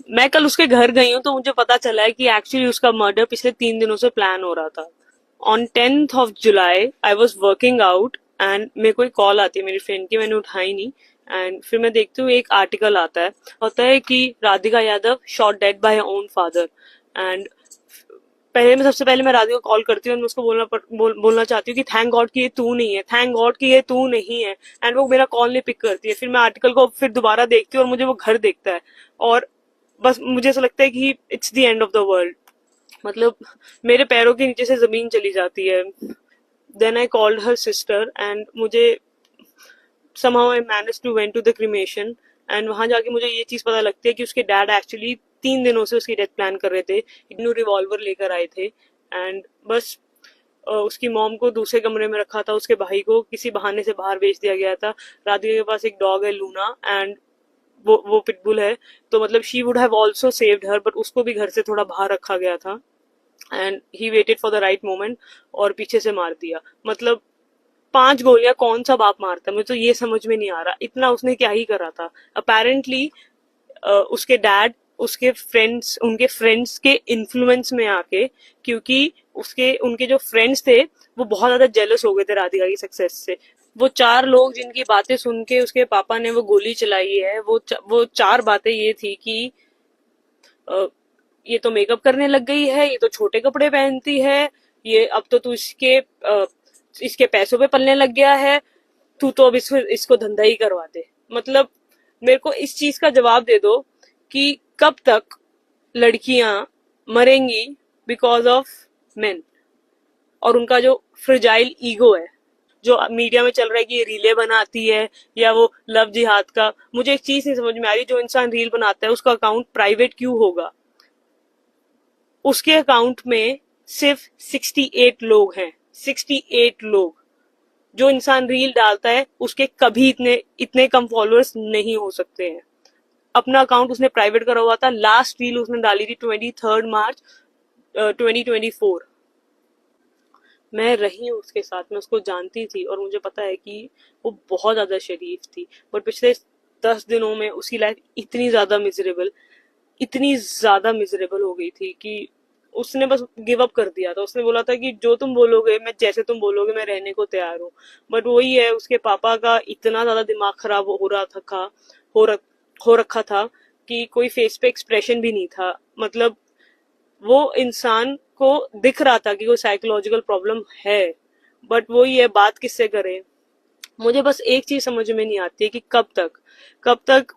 मैं कल उसके घर गई हूँ तो मुझे पता चला है कि एक्चुअली उसका मर्डर पिछले 3 दिनों से प्लान हो रहा था। On 10th of July I was working out and मेरे को एक कॉल आती है मेरी फ्रेंड की, मैंने उठाई नहीं। एंड फिर मैं देखती हूँ एक आर्टिकल आता है, होता है कि Radhika Yadav shot dead by her own father. And सबसे पहले मैं राधिका को कॉल करती हूँ और मैं उसको बोलना चाहती हूँ कि थैंक गॉड कि ये तू नहीं है, थैंक गॉड कि ये तू नहीं है। एंड वो मेरा कॉल नहीं पिक करती है। फिर मैं आर्टिकल को फिर दोबारा देखती हूँ और मुझे वो घर देखता है, और बस मुझे ऐसा लगता है कि it's the end of the world. मतलब मेरे पैरों के नीचे से जमीन चली जाती है। Then I called her sister and मुझे somehow I managed to went to the cremation। And वहां जाके मुझे ये चीज पता लगती है कि उसके डैड एक्चुअली 3 दिनों से उसकी डेथ प्लान कर रहे थे। इग्नू रिवॉल्वर लेकर आए थे एंड बस उसकी मॉम को दूसरे कमरे में रखा था, उसके भाई को किसी बहाने से बाहर भेज दिया गया था। राधिका के पास एक डॉग है लूना, एंड वो पिटबुल है। तो मतलब she would have also saved her, but उसको भी घर से थोड़ा बाहर रखा गया था। And he waited for the right moment और पीछे से मार दिया। मतलब 5 गोलियां कौन सा बाप मारता है, मुझे तो ये समझ में नहीं आ रहा, इतना उसने क्या ही करा था। अपेरेंटली उसके डैड उसके फ्रेंड्स उनके फ्रेंड्स के इन्फ्लुएंस में आके, क्योंकि उसके उनके जो फ्रेंड्स थे वो बहुत ज्यादा जेलस हो गए थे राधिका की सक्सेस से। वो 4 लोग जिनकी बातें सुन के उसके पापा ने वो गोली चलाई है, वो 4 बातें ये थी कि अ, ये तो मेकअप करने लग गई है, ये तो छोटे कपड़े पहनती है, ये अब तो तू इसके पैसों पे पलने लग गया है, तू तो अब इसको धंधा ही करवा दे। मतलब मेरे को इस चीज का जवाब दे दो कि कब तक लड़कियां मरेंगी बिकॉज ऑफ मेन, और उनका जो फ्रजाइल ईगो है जो मीडिया में चल रहा है कि ये रीले बनाती है या वो लव जिहाद का। मुझे एक चीज नहीं समझ में आ रही, जो इंसान रील बनाता है उसका अकाउंट प्राइवेट क्यों होगा? उसके अकाउंट में सिर्फ 68 लोग हैं, 68 लोग। जो इंसान रील डालता है उसके कभी इतने इतने कम फॉलोअर्स नहीं हो सकते हैं। अपना अकाउंट उसने प्राइवेट करा हुआ था, लास्ट रील उसने डाली थी 23rd March 2024। मैं रही हूँ उसके साथ, मैं उसको जानती थी और मुझे पता है कि वो बहुत ज्यादा शरीफ थी। बट पिछले 10 दिनों में उसकी लाइफ इतनी ज्यादा मिजरेबल हो गई थी कि उसने बस गिव अप कर दिया था। उसने बोला था कि जो तुम बोलोगे, मैं जैसे तुम बोलोगे मैं रहने को तैयार हूँ। बट वही है, उसके पापा का इतना ज्यादा दिमाग खराब हो रहा था हो, रख, हो रखा था कि कोई फेस पे एक्सप्रेशन भी नहीं था। मतलब वो इंसान को दिख रहा था कि कोई साइकोलॉजिकल प्रॉब्लम है, बट वही है, बात किससे करें। मुझे बस एक चीज समझ में नहीं आती है कि कब तक